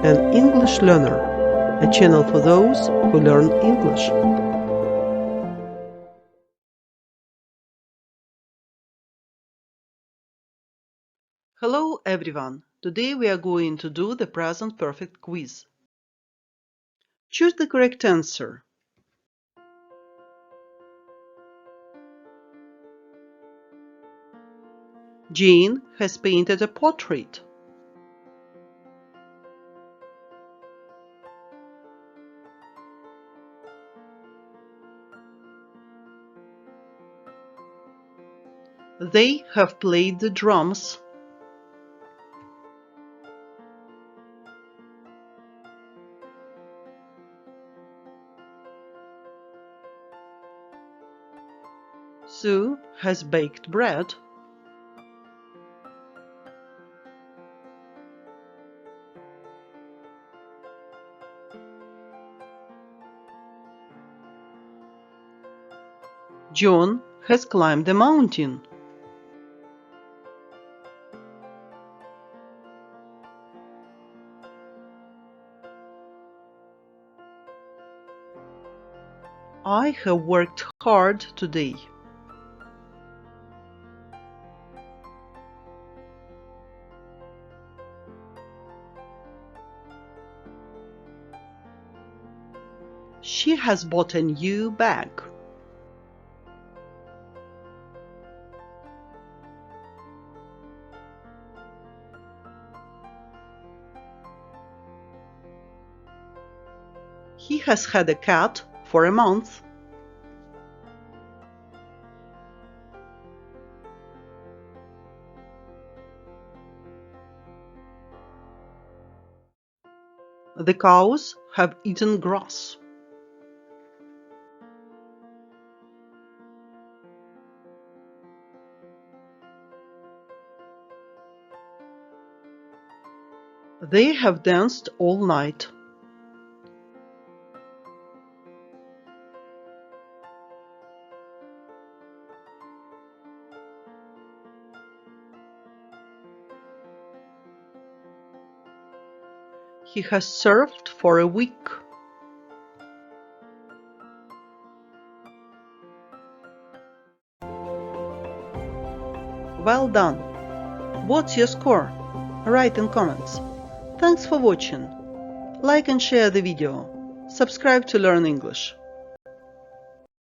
an English learner, a channel for those who learn English. Hello everyone! Today we are going to do the present perfect quiz. Choose the correct answer. Jane has painted a portrait. They have played the drums. Sue has baked bread. John has climbed a mountain. I have worked hard today. She has bought a new bag. He has had a cat for a month. The cows have eaten grass. They have danced all night. He has surfed for a week. Well done! What's your score? Write in comments. Thanks for watching. Like and share the video. Subscribe to learn English.